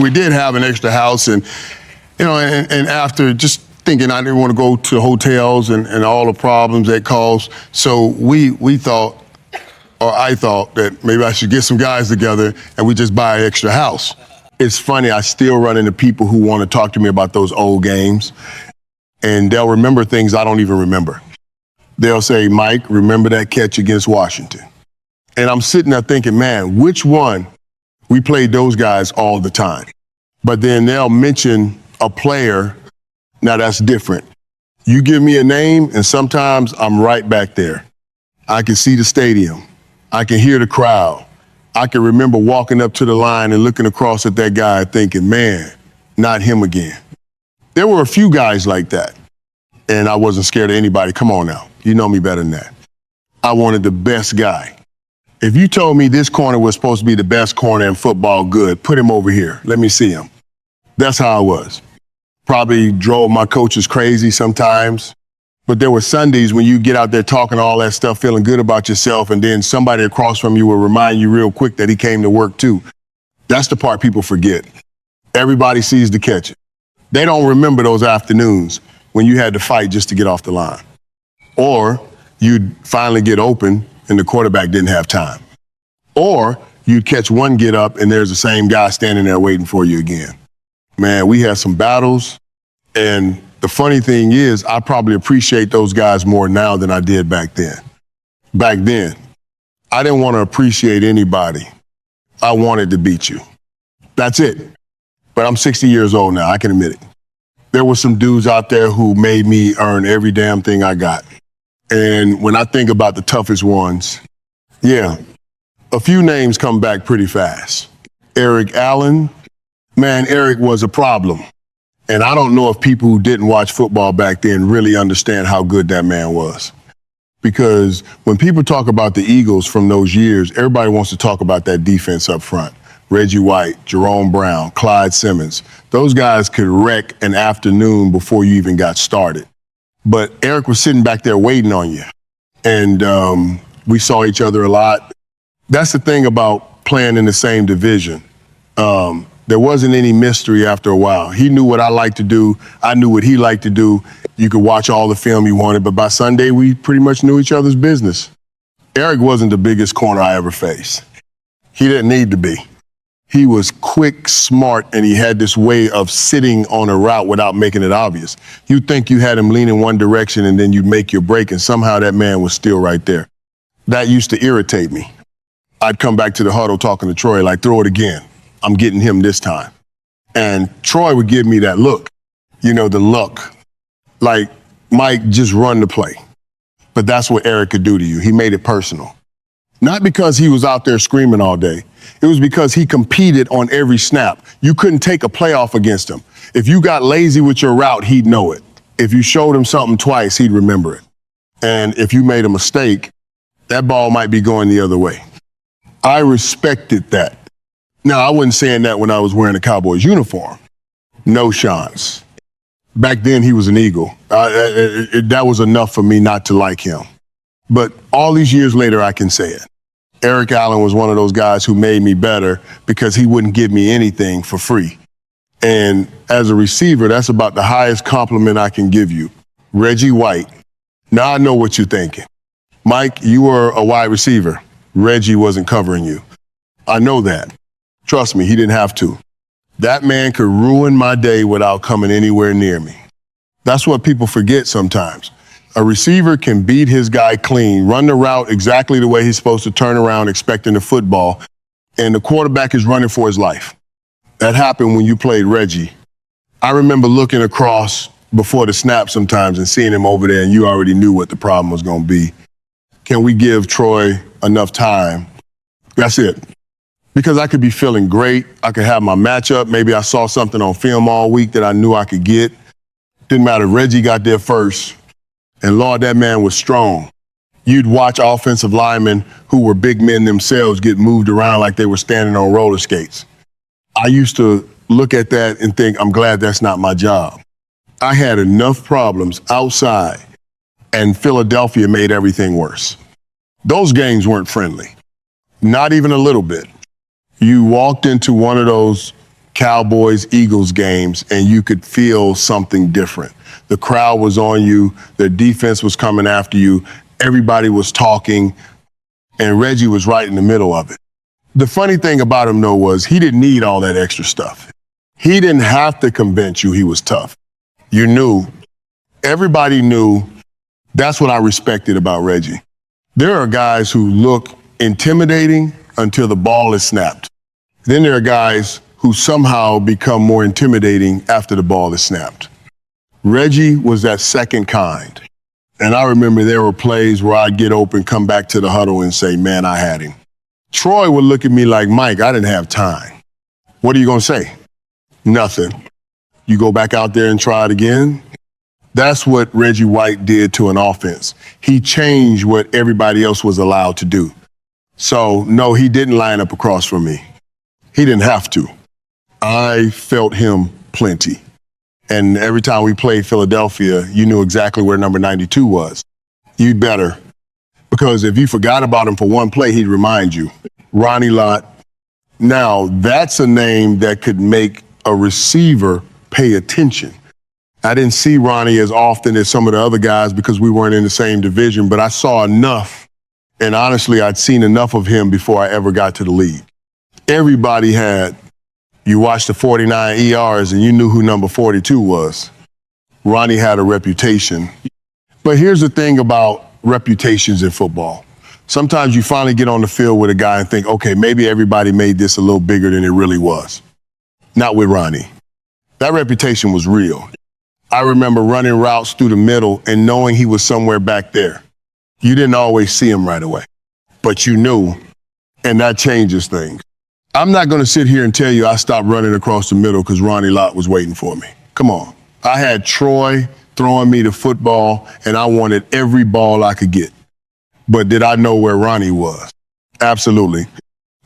We did have an extra house, and and after just thinking I didn't want to go to hotels and all the problems that caused, so we thought, or I thought, that maybe I should get some guys together and we just buy an extra house. It's funny, I still run into people who want to talk to me about those old games, and they'll remember things I don't even remember. They'll say, Mike, remember that catch against Washington? And I'm sitting there thinking, man, which one? We played those guys all the time. But then they'll mention a player. Now that's different. You give me a name, and sometimes I'm right back there. I can see the stadium. I can hear the crowd. I can remember walking up to the line and looking across at that guy thinking, man, not him again. There were a few guys like that, and I wasn't scared of anybody. Come on now. You know me better than that. I wanted the best guy. If you told me this corner was supposed to be the best corner in football, good, put him over here. Let me see him. That's how I was. Probably drove my coaches crazy sometimes. But there were Sundays when you get out there talking all that stuff, feeling good about yourself, and then somebody across from you will remind you real quick that he came to work too. That's the part people forget. Everybody sees the catch. They don't remember those afternoons when you had to fight just to get off the line. Or you'd finally get open and the quarterback didn't have time. Or you'd catch one get up and there's the same guy standing there waiting for you again. Man, we had some battles, and the funny thing is I probably appreciate those guys more now than I did back then. Back then, I didn't want to appreciate anybody. I wanted to beat you. That's it. But I'm 60 years old now, I can admit it. There were some dudes out there who made me earn every damn thing I got. And when I think about the toughest ones, yeah, a few names come back pretty fast. Eric Allen, man, Eric was a problem. And I don't know if people who didn't watch football back then really understand how good that man was. Because when people talk about the Eagles from those years, everybody wants to talk about that defense up front. Reggie White, Jerome Brown, Clyde Simmons. Those guys could wreck an afternoon before you even got started. But Eric was sitting back there waiting on you. And we saw each other a lot. That's the thing about playing in the same division. There wasn't any mystery after a while. He knew what I liked to do. I knew what he liked to do. You could watch all the film you wanted, but by Sunday, we pretty much knew each other's business. Eric wasn't the biggest corner I ever faced. He didn't need to be. He was quick, smart, and he had this way of sitting on a route without making it obvious. You'd think you had him lean in one direction and then you'd make your break, and somehow that man was still right there. That used to irritate me. I'd come back to the huddle talking to Troy, like, throw it again. I'm getting him this time. And Troy would give me that look, the look. Like, Mike, just run the play. But that's what Eric could do to you. He made it personal. Not because he was out there screaming all day. It was because he competed on every snap. You couldn't take a playoff against him. If you got lazy with your route, he'd know it. If you showed him something twice, he'd remember it. And if you made a mistake, that ball might be going the other way. I respected that. Now, I wasn't saying that when I was wearing a Cowboys uniform. No chance. Back then, he was an Eagle. That was enough for me not to like him. But all these years later, I can say it. Eric Allen was one of those guys who made me better because he wouldn't give me anything for free. And as a receiver, that's about the highest compliment I can give you. Reggie White. Now I know what you're thinking. Mike, you were a wide receiver. Reggie wasn't covering you. I know that. Trust me, he didn't have to. That man could ruin my day without coming anywhere near me. That's what people forget sometimes. A receiver can beat his guy clean, run the route exactly the way he's supposed to, turn around expecting the football, and the quarterback is running for his life. That happened when you played Reggie. I remember looking across before the snap sometimes and seeing him over there, and you already knew what the problem was going to be. Can we give Troy enough time? That's it. Because I could be feeling great. I could have my matchup. Maybe I saw something on film all week that I knew I could get. Didn't matter. Reggie got there first. And Lord, that man was strong. You'd watch offensive linemen who were big men themselves get moved around like they were standing on roller skates. I used to look at that and think, I'm glad that's not my job. I had enough problems outside, and Philadelphia made everything worse. Those games weren't friendly. Not even a little bit. You walked into one of those Cowboys, Eagles games, and you could feel something different. The crowd was on you. The defense was coming after you. Everybody was talking, and Reggie was right in the middle of it. The funny thing about him, though, was he didn't need all that extra stuff. He didn't have to convince you he was tough. You knew. Everybody knew. That's what I respected about Reggie. There are guys who look intimidating until the ball is snapped. Then there are guys who somehow become more intimidating after the ball is snapped. Reggie was that second kind. And I remember there were plays where I'd get open, come back to the huddle and say, man, I had him. Troy would look at me like, Mike, I didn't have time. What are you going to say? Nothing. You go back out there and try it again? That's what Reggie White did to an offense. He changed what everybody else was allowed to do. So, no, he didn't line up across from me. He didn't have to. I felt him plenty. And every time we played Philadelphia, you knew exactly where number 92 was. You'd better. Because if you forgot about him for one play, he'd remind you. Ronnie Lott. Now, that's a name that could make a receiver pay attention. I didn't see Ronnie as often as some of the other guys because we weren't in the same division, but I saw enough. And honestly, I'd seen enough of him before I ever got to the league. Everybody had, you watched the 49 ERs and you knew who number 42 was. Ronnie had a reputation. But here's the thing about reputations in football. Sometimes you finally get on the field with a guy and think, okay, maybe everybody made this a little bigger than it really was. Not with Ronnie. That reputation was real. I remember running routes through the middle and knowing he was somewhere back there. You didn't always see him right away, but you knew, and that changes things. I'm not going to sit here and tell you I stopped running across the middle because Ronnie Lott was waiting for me. Come on. I had Troy throwing me the football, and I wanted every ball I could get. But did I know where Ronnie was? Absolutely.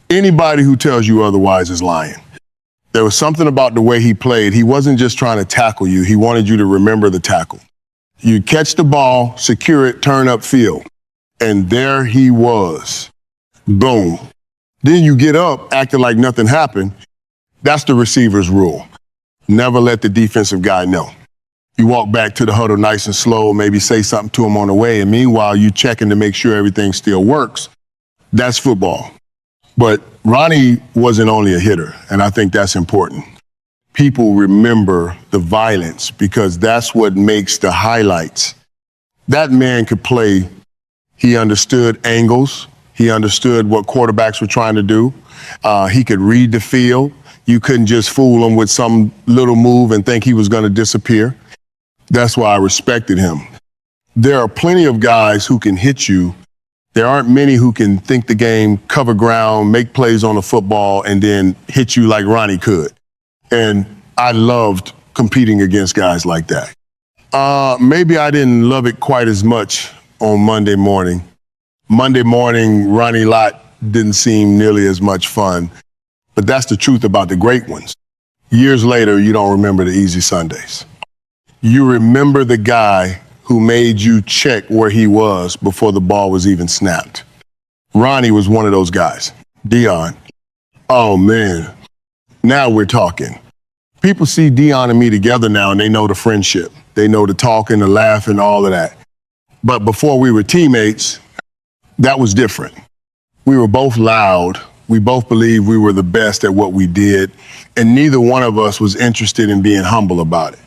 Anybody who tells you otherwise is lying. There was something about the way he played. He wasn't just trying to tackle you. He wanted you to remember the tackle. You catch the ball, secure it, turn up field. And there he was. Boom. Then you get up acting like nothing happened. That's the receiver's rule. Never let the defensive guy know. You walk back to the huddle nice and slow, maybe say something to him on the way, and meanwhile, you checking to make sure everything still works. That's football. But Ronnie wasn't only a hitter, and I think that's important. People remember the violence because that's what makes the highlights. That man could play. He understood angles. He understood what quarterbacks were trying to do. He could read the field. You couldn't just fool him with some little move and think he was going to disappear. That's why I respected him. There are plenty of guys who can hit you. There aren't many who can think the game, cover ground, make plays on the football, and then hit you like Ronnie could. And I loved competing against guys like that. Maybe I didn't love it quite as much on Monday morning. Monday morning, Ronnie Lott didn't seem nearly as much fun. But that's the truth about the great ones. Years later, you don't remember the easy Sundays. You remember the guy who made you check where he was before the ball was even snapped. Ronnie was one of those guys. Deion. Oh, man. Now we're talking. People see Deion and me together now, and they know the friendship. They know the talking, the laughing, all of that. But before we were teammates, that was different. We were both loud. We both believed we were the best at what we did, and neither one of us was interested in being humble about it.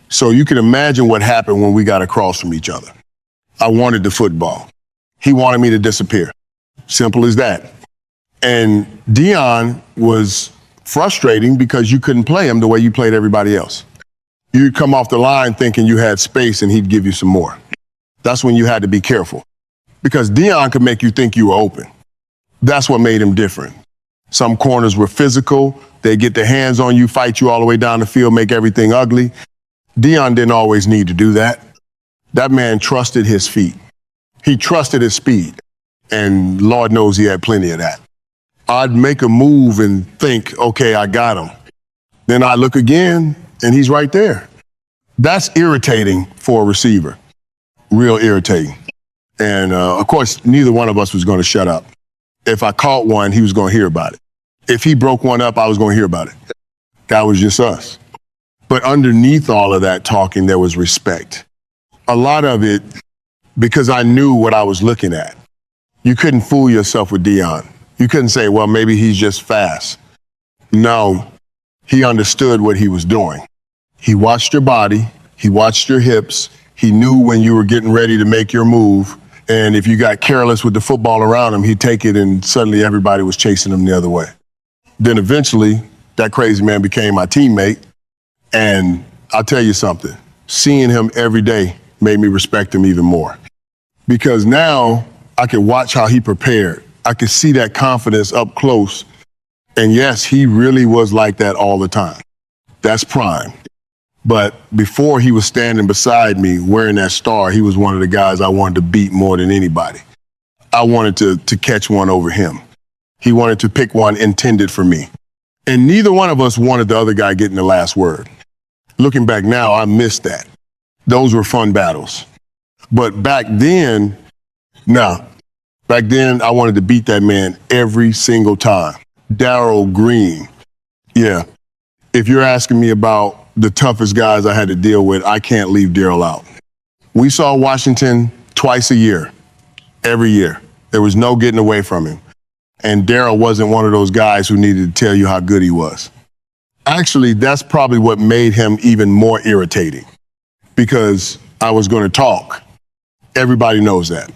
So you can imagine what happened when we got across from each other. I wanted the football. He wanted me to disappear. Simple as that. And Deion was frustrating because you couldn't play him the way you played everybody else. You'd come off the line thinking you had space and he'd give you some more. That's when you had to be careful because Deion could make you think you were open. That's what made him different. Some corners were physical. They'd get their hands on you, fight you all the way down the field, make everything ugly. Deion didn't always need to do that. That man trusted his feet. He trusted his speed. And Lord knows he had plenty of that. I'd make a move and think, okay, I got him. Then I look again and he's right there. That's irritating for a receiver. Real irritating. And of course, neither one of us was going to shut up. If I caught one, he was going to hear about it. If he broke one up, I was going to hear about it. That was just us. But underneath all of that talking, there was respect. A lot of it, because I knew what I was looking at. You couldn't fool yourself with Deion. You couldn't say, well, maybe he's just fast. No, he understood what he was doing. He watched your body. He watched your hips. He knew when you were getting ready to make your move. And if you got careless with the football around him, he'd take it and suddenly everybody was chasing him the other way. Then eventually, that crazy man became my teammate. And I'll tell you something, seeing him every day made me respect him even more. Because now I could watch how he prepared. I could see that confidence up close. And yes, he really was like that all the time. That's prime. But before he was standing beside me wearing that star, he was one of the guys I wanted to beat more than anybody. I wanted to catch one over him. He wanted to pick one intended for me. And neither one of us wanted the other guy getting the last word. Looking back now, I missed that. Those were fun battles. But back then, back then I wanted to beat that man every single time. Darrell Green. Yeah. If you're asking me about the toughest guys I had to deal with, I can't leave Darrell out. We saw Washington twice a year, every year. There was no getting away from him. And Darrell wasn't one of those guys who needed to tell you how good he was. Actually, that's probably what made him even more irritating, because I was going to talk. Everybody knows that.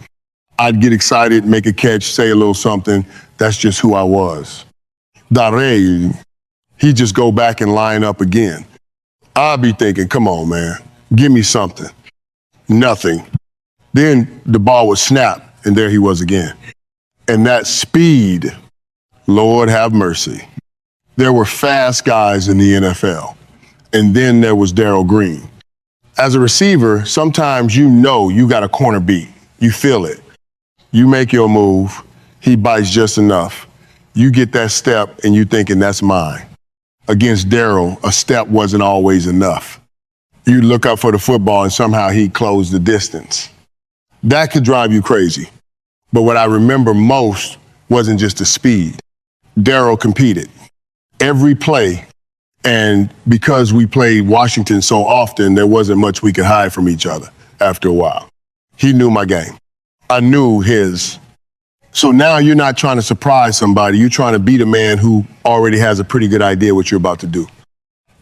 I'd get excited, make a catch, say a little something. That's just who I was. Darrell, he'd just go back and line up again. I'd be thinking, come on, man, give me something. Nothing. Then the ball would snap, and there he was again. And that speed, Lord have mercy. There were fast guys in the NFL. And then there was Darrell Green. As a receiver, sometimes you know you got a corner beat. You feel it. You make your move, he bites just enough. You get that step, and you thinking, that's mine. Against Darrell, a step wasn't always enough. You look up for the football, and somehow he closed the distance. That could drive you crazy. But what I remember most wasn't just the speed. Darrell competed every play. And because we played Washington so often, there wasn't much we could hide from each other after a while. He knew my game. I knew his. So now you're not trying to surprise somebody. You're trying to beat a man who already has a pretty good idea what you're about to do.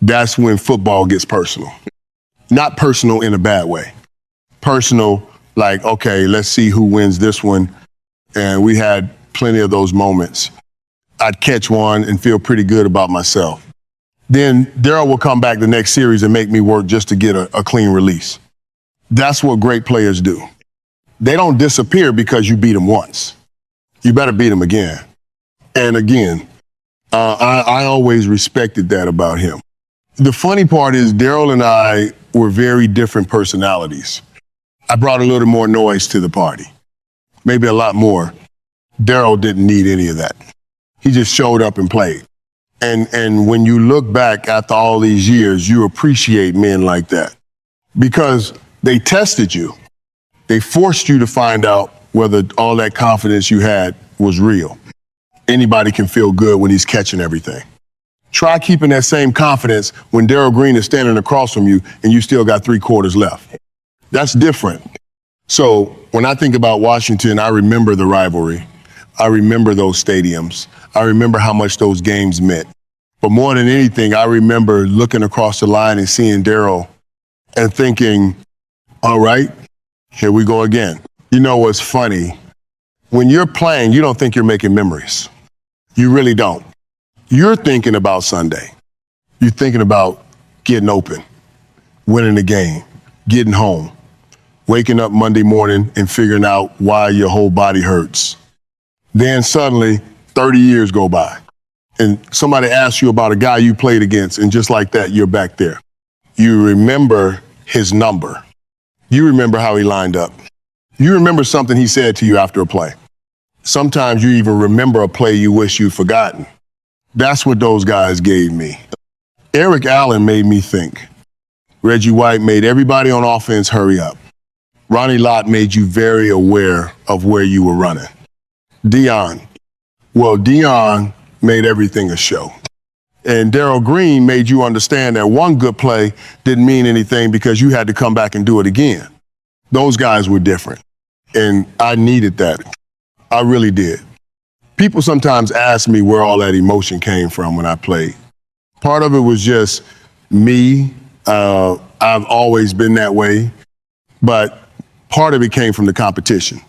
That's when football gets personal. Not personal in a bad way. Personal, like, okay, let's see who wins this one. And we had plenty of those moments. I'd catch one and feel pretty good about myself. Then Darrell will come back the next series and make me work just to get a clean release. That's what great players do. They don't disappear because you beat them once. You better beat them again. And again, I always respected that about him. The funny part is Darrell and I were very different personalities. I brought a little more noise to the party, maybe a lot more. Darrell didn't need any of that. He just showed up and played. And when you look back after all these years, you appreciate men like that because they tested you. They forced you to find out whether all that confidence you had was real. Anybody can feel good when he's catching everything. Try keeping that same confidence when Darrell Green is standing across from you and you still got 3 quarters left. That's different. So when I think about Washington, I remember the rivalry. I remember those stadiums. I remember how much those games meant. But more than anything, I remember looking across the line and seeing Darrell and thinking, all right, here we go again. You know what's funny? When you're playing, you don't think you're making memories. You really don't. You're thinking about Sunday. You're thinking about getting open, winning the game, getting home, waking up Monday morning and figuring out why your whole body hurts. Then suddenly, 30 years go by, and somebody asks you about a guy you played against, and just like that, you're back there. You remember his number. You remember how he lined up. You remember something he said to you after a play. Sometimes you even remember a play you wish you'd forgotten. That's what those guys gave me. Eric Allen made me think. Reggie White made everybody on offense hurry up. Ronnie Lott made you very aware of where you were running. Deion made everything a show. And Darrell Green made you understand that one good play didn't mean anything because you had to come back and do it again. Those guys were different. And I needed that. I really did. People sometimes ask me where all that emotion came from when I played. Part of it was just me. I've always been that way. But part of it came from the competition.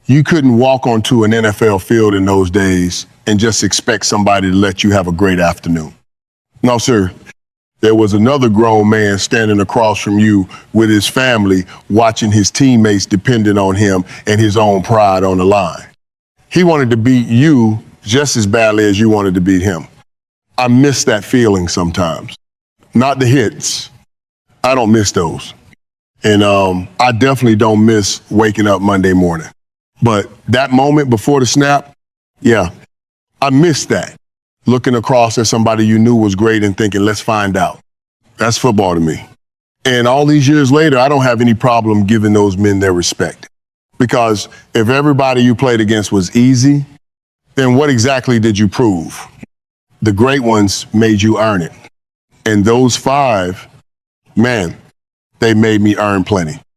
You couldn't walk onto an NFL field in those days and just expect somebody to let you have a great afternoon. No, sir. There was another grown man standing across from you with his family, watching his teammates depending on him and his own pride on the line. He wanted to beat you just as badly as you wanted to beat him. I miss that feeling sometimes. Not the hits. I don't miss those. And I definitely don't miss waking up Monday morning. But that moment before the snap, yeah, I missed that. Looking across at somebody you knew was great and thinking, let's find out. That's football to me. And all these years later, I don't have any problem giving those men their respect. Because if everybody you played against was easy, then what exactly did you prove? The great ones made you earn it. And those 5, man, they made me earn plenty.